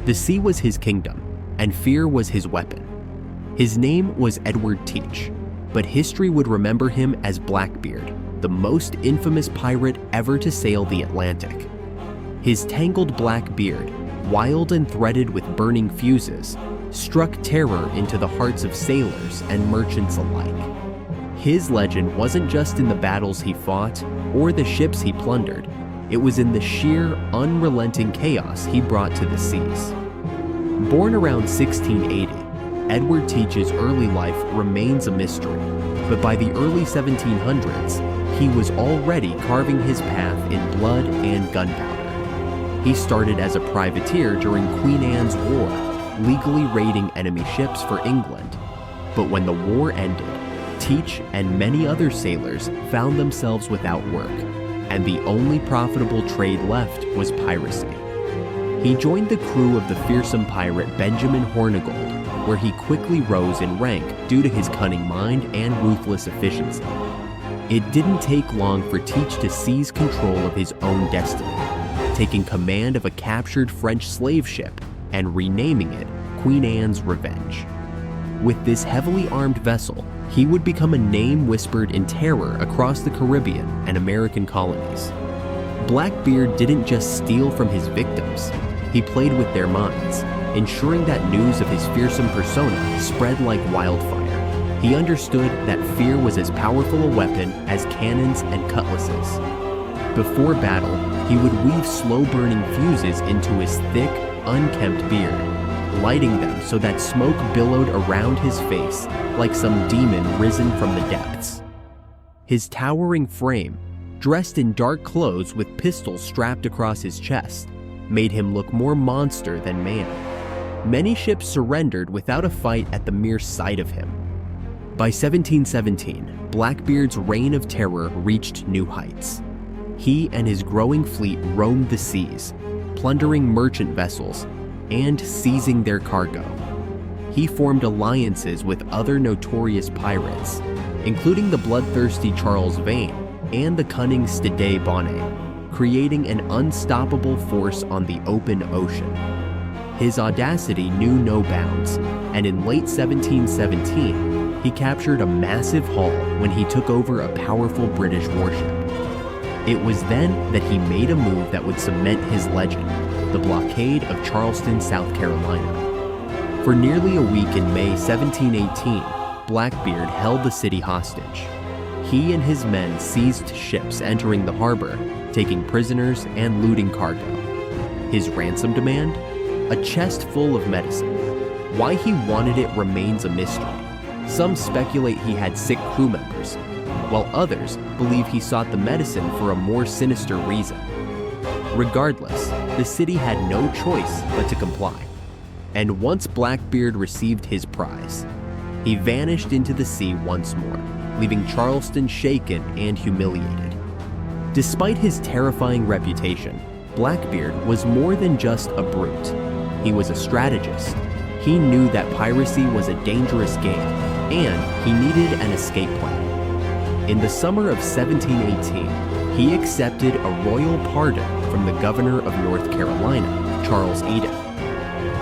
The sea was his kingdom, and fear was his weapon. His name was Edward Teach, but history would remember him as Blackbeard, the most infamous pirate ever to sail the Atlantic. His tangled black beard, wild and threaded with burning fuses, struck terror into the hearts of sailors and merchants alike. His legend wasn't just in the battles he fought or the ships he plundered, it was in the sheer, unrelenting chaos he brought to the seas. Born around 1680, Edward Teach's early life remains a mystery, but by the early 1700s, he was already carving his path in blood and gunpowder. He started as a privateer during Queen Anne's War, legally raiding enemy ships for England. But when the war ended, Teach and many other sailors found themselves without work, and the only profitable trade left was piracy. He joined the crew of the fearsome pirate Benjamin Hornigold, where he quickly rose in rank due to his cunning mind and ruthless efficiency. It didn't take long for Teach to seize control of his own destiny, taking command of a captured French slave ship and renaming it Queen Anne's Revenge. With this heavily armed vessel, he would become a name whispered in terror across the Caribbean and American colonies. Blackbeard didn't just steal from his victims, he played with their minds, ensuring that news of his fearsome persona spread like wildfire. He understood that fear was as powerful a weapon as cannons and cutlasses. Before battle, he would weave slow-burning fuses into his thick, unkempt beard, lighting them so that smoke billowed around his face like some demon risen from the depths. His towering frame, dressed in dark clothes with pistols strapped across his chest, made him look more monster than man. Many ships surrendered without a fight at the mere sight of him. By 1717, Blackbeard's reign of terror reached new heights. He and his growing fleet roamed the seas, plundering merchant vessels and seizing their cargo. He formed alliances with other notorious pirates, including the bloodthirsty Charles Vane and the cunning Stede Bonnet, creating an unstoppable force on the open ocean. His audacity knew no bounds, and in late 1717, he captured a massive haul when he took over a powerful British warship. It was then that he made a move that would cement his legend, the blockade of Charleston, South Carolina. For nearly a week in May 1718, Blackbeard held the city hostage. He and his men seized ships entering the harbor, taking prisoners and looting cargo. His ransom demand? A chest full of medicine. Why he wanted it remains a mystery. Some speculate he had sick crew members, while others believe he sought the medicine for a more sinister reason. Regardless, the city had no choice but to comply. And once Blackbeard received his prize, he vanished into the sea once more, leaving Charleston shaken and humiliated. Despite his terrifying reputation, Blackbeard was more than just a brute. He was a strategist. He knew that piracy was a dangerous game, and he needed an escape plan. In the summer of 1718, he accepted a royal pardon from the governor of North Carolina, Charles Eden.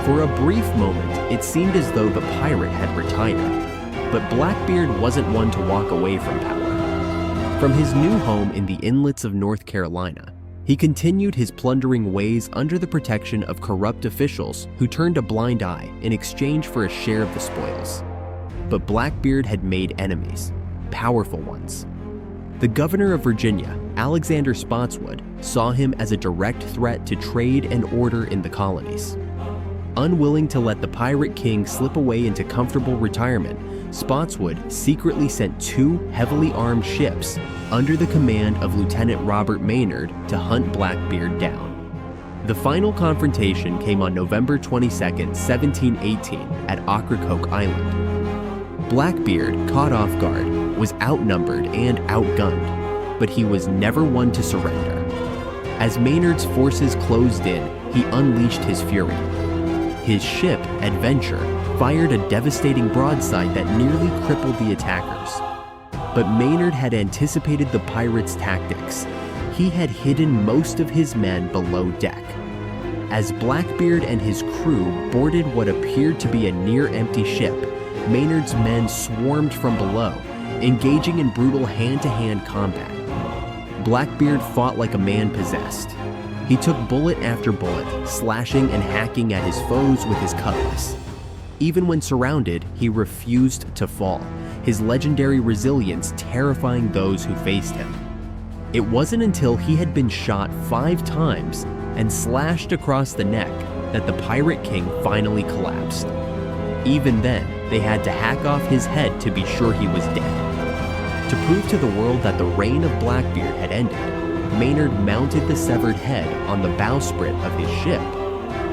For a brief moment, it seemed as though the pirate had retired, but Blackbeard wasn't one to walk away from power. From his new home in the inlets of North Carolina, he continued his plundering ways under the protection of corrupt officials who turned a blind eye in exchange for a share of the spoils. But Blackbeard had made enemies, powerful ones. The governor of Virginia, Alexander Spotswood, saw him as a direct threat to trade and order in the colonies. Unwilling to let the pirate king slip away into comfortable retirement, Spotswood secretly sent 2 heavily armed ships under the command of Lieutenant Robert Maynard to hunt Blackbeard down. The final confrontation came on November 22, 1718 at Ocracoke Island. Blackbeard, caught off guard, was outnumbered and outgunned, but he was never one to surrender. As Maynard's forces closed in, he unleashed his fury. His ship, Adventure, fired a devastating broadside that nearly crippled the attackers. But Maynard had anticipated the pirates' tactics. He had hidden most of his men below deck. As Blackbeard and his crew boarded what appeared to be a near-empty ship, Maynard's men swarmed from below, engaging in brutal hand-to-hand combat. Blackbeard fought like a man possessed. He took bullet after bullet, slashing and hacking at his foes with his cutlass. Even when surrounded, he refused to fall, his legendary resilience terrifying those who faced him. It wasn't until he had been shot 5 times and slashed across the neck that the Pirate King finally collapsed. Even then, they had to hack off his head to be sure he was dead. To prove to the world that the reign of Blackbeard had ended, Maynard mounted the severed head on the bowsprit of his ship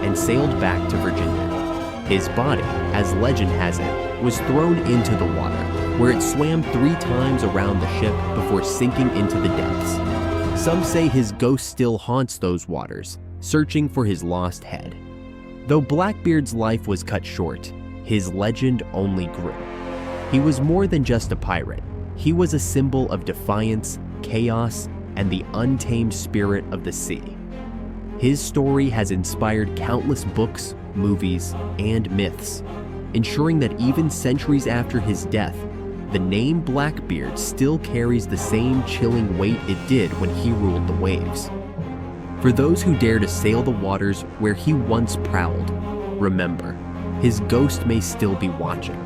and sailed back to Virginia. His body, as legend has it, was thrown into the water, where it swam 3 times around the ship before sinking into the depths. Some say his ghost still haunts those waters, searching for his lost head. Though Blackbeard's life was cut short, his legend only grew. He was more than just a pirate. He was a symbol of defiance, chaos, and the untamed spirit of the sea. His story has inspired countless books, movies, and myths, ensuring that even centuries after his death, the name Blackbeard still carries the same chilling weight it did when he ruled the waves. For those who dare to sail the waters where he once prowled, remember, his ghost may still be watching.